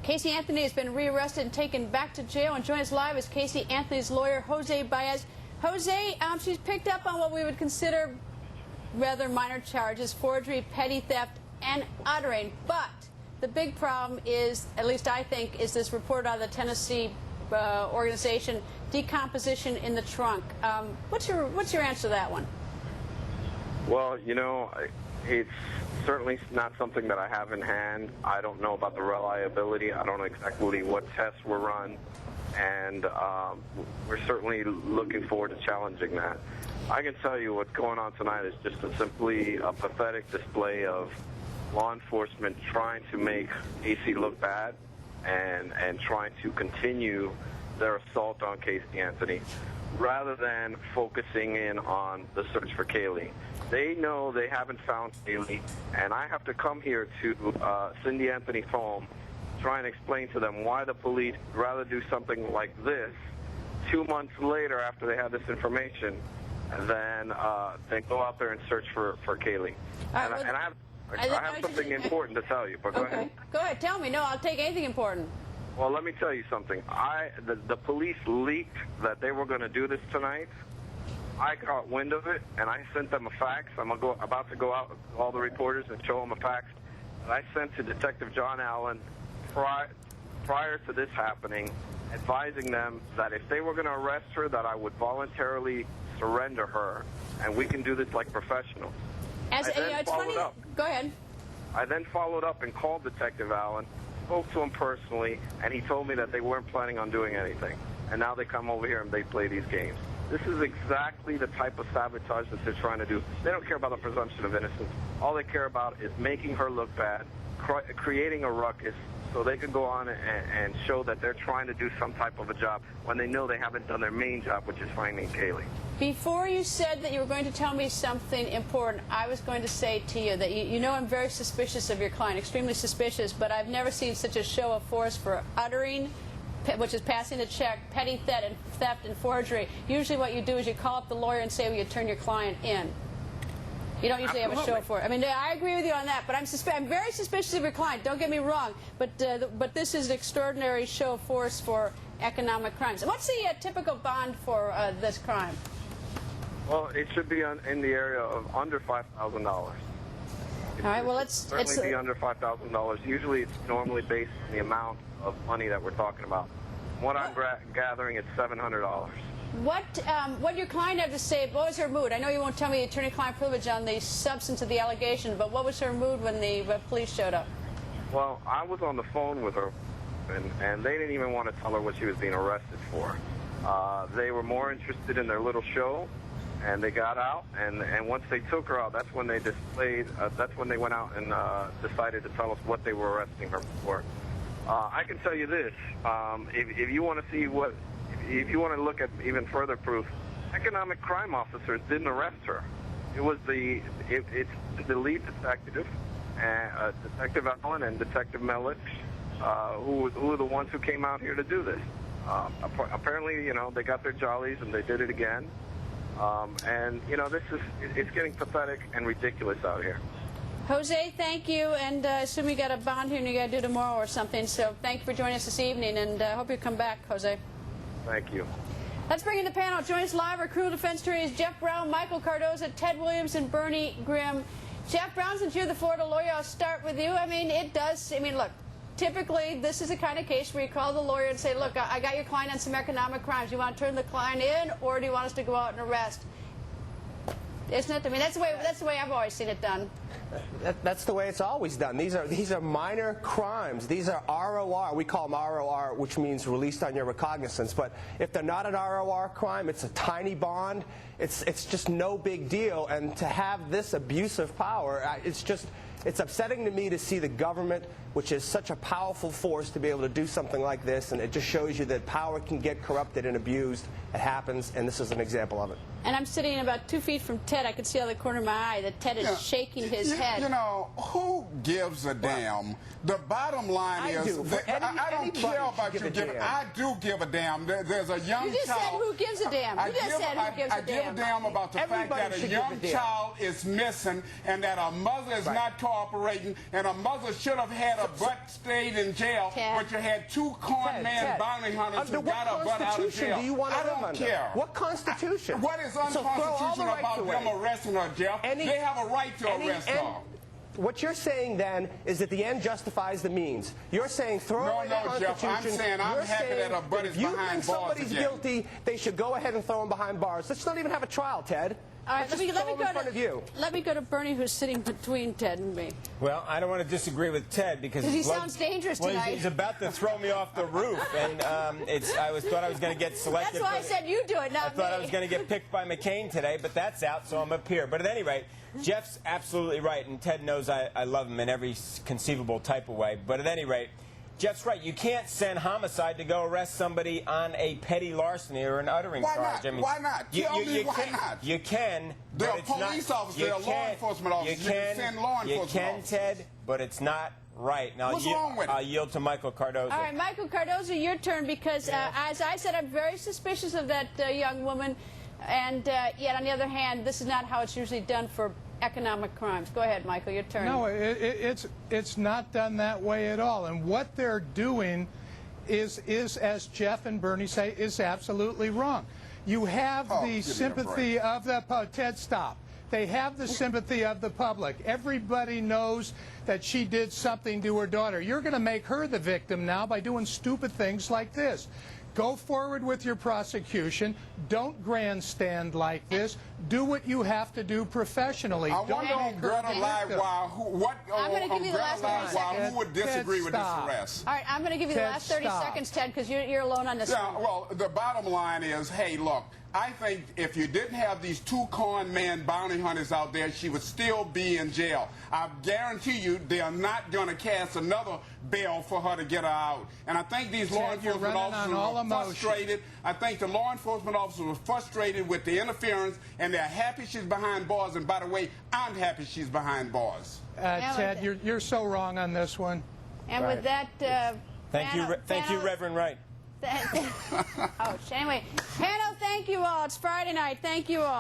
Casey Anthony has been rearrested and taken back to jail. And join us live is Casey Anthony's lawyer, Jose Baez. Jose, she's picked up on what we would consider rather minor charges: forgery, petty theft, and uttering. But the big problem is, at least I think, is this report out of the Tennessee organization, decomposition in the trunk. What's your answer to that one? Well, you know, it's certainly not something that I have in hand. I don't know about the reliability. I don't know exactly what tests were run, and we're certainly looking forward to challenging that. I can tell you what's going on tonight is just simply a pathetic display of law enforcement trying to make AC look bad and trying to continue their assault on Casey Anthony rather than focusing in on the search for Caylee. They know they haven't found Caylee, and I have to come here to Cindy Anthony's home, try and explain to them why the police rather do something like this 2 months later after they have this information than go out there and search for Caylee. Right, and I have something important to tell you, but go ahead. Go ahead, tell me. No, I'll take anything important. Well, let me tell you something. The police leaked that they were going to do this tonight. I got wind of it, and I sent them a fax. I'm about to go out with all the reporters and show them a fax that I sent to Detective John Allen prior to this happening, advising them that if they were going to arrest her, that I would voluntarily surrender her, and we can do this like professionals. It's funny. Go ahead. I then followed up and called Detective Allen, spoke to him personally, and he told me that they weren't planning on doing anything. And now they come over here and they play these games. This is exactly the type of sabotage that they're trying to do. They don't care about the presumption of innocence. All they care about is making her look bad, creating a ruckus, so they can go on and show that they're trying to do some type of a job when they know they haven't done their main job, which is finding Caylee. Before you said that you were going to tell me something important, I was going to say to you that you know I'm very suspicious of your client, extremely suspicious, but I've never seen such a show of force for uttering, which is passing the check, petty theft and forgery. Usually what you do is you call up the lawyer and say, will you turn your client in? You don't usually have a show for it. I mean, I agree with you on that, but I'm very suspicious of your client. Don't get me wrong, but this is an extraordinary show of force for economic crimes. What's the typical bond for this crime? Well, it should be in the area of under $5,000. All right. Well, it's certainly be under $5,000. Usually, it's normally based on the amount of money that we're talking about. What I'm gathering, it's $700. What your client have to say? What was her mood? I know you won't tell me attorney-client privilege on the substance of the allegation, but what was her mood when the police showed up? Well, I was on the phone with her, and they didn't even want to tell her what she was being arrested for. They were more interested in their little show, and they got out, and once they took her out, that's when they that's when they went out and decided to tell us what they were arresting her for. I can tell you this, if you want to see if you want to look at even further proof, economic crime officers didn't arrest her. It was it's the lead detective, Detective Allen and Detective Mellick, who were the ones who came out here to do this. Apparently, you know, they got their jollies and they did it again. And, you know, it's getting pathetic and ridiculous out here. Jose, thank you, and I assume you got a bond here and you got to do tomorrow or something, so thank you for joining us this evening, and I hope you come back, Jose. Thank you. Let's bring in the panel. Join us live, our criminal defense attorneys Jeff Brown, Michael Cardoza, Ted Williams, and Bernie Grimm. Jeff Brown, since you're the Florida lawyer, I'll start with you. I mean, look, typically this is the kind of case where you call the lawyer and say, look, I got your client on some economic crimes. You want to turn the client in, or do you want us to go out and arrest? Isn't it? I mean, that's the way I've always seen it done. That's the way it's always done. These are minor crimes. These are ROR. We call them ROR, which means released on your recognizance. But if they're not an ROR crime, it's a tiny bond. It's just no big deal. And to have this abuse of power, it's upsetting to me to see the government, which is such a powerful force, to be able to do something like this. And it just shows you that power can get corrupted and abused. It happens, and this is an example of it. And I'm sitting about 2 feet from Ted. I can see out of the corner of my eye that Ted is shaking his head. You know, who gives a damn? The bottom line is, I don't care about you giving. I do give a damn. There's a young child. You just said who gives a damn. You just said who gives a damn. I give a damn about the fact that a young child is missing and that a mother is not cooperating, and a mother should have had a butt stayed in jail, but you had two con man bounty hunters who got a butt out of jail. I don't care. What Constitution? What is unconstitutional about them arresting her, Jeff? They have a right to arrest her. What you're saying then is that the end justifies the means. You're saying throw away the Constitution. Jeff, I'm saying I'm happy that her butt is behind bars again. If you think somebody's guilty, they should go ahead and throw him behind bars. Let's not even have a trial, Ted. All right, let me go to Bernie, who's sitting between Ted and me. Well, I don't want to disagree with Ted because he sounds dangerous tonight. He's about to throw me off the roof, and thought I was going to get selected. That's why I said you do it, not me. I thought I was going to get picked by McCain today, but that's out, so I'm up here. But at any rate, Jeff's absolutely right, and Ted knows I love him in every conceivable type of way. But at any rate, Jeff's right. You can't send homicide to go arrest somebody on a petty larceny or an uttering charge. I mean, why not? Tell me why not? You can. They're police officers. They're law enforcement officers. You can send law enforcement officers. You can, Ted, but it's not right. Now, what's wrong with it? I'll yield to Michael Cardozo. All right, Michael Cardozo, your turn, because as I said, I'm very suspicious of that young woman, and yet on the other hand, this is not how it's usually done for economic crimes. Go ahead, Michael, your turn. No, it's not done that way at all. And what they're doing is as Jeff and Bernie say, is absolutely wrong. You have the sympathy of the Ted, stop. They have the sympathy of the public. Everybody knows that she did something to her daughter. You're going to make her the victim now by doing stupid things like this. Go forward with your prosecution. Don't grandstand like this. Do what you have to do professionally. I wonder on Greta Live who would disagree with this arrest? All right, I'm going to give you the last 30 seconds, Ted, because you're alone on this one. Well, the bottom line is, hey, look, I think if you didn't have these two con man bounty hunters out there, she would still be in jail. I guarantee you they are not going to cast another bail for her to get her out. And I think these law enforcement officers are frustrated. I think the law enforcement officers were frustrated with the interference, and they're happy she's behind bars. And by the way, I'm happy she's behind bars. Ted, you're so wrong on this one. And with that, thank you, Reverend Wright. Anyway, panel, thank you all. It's Friday night. Thank you all.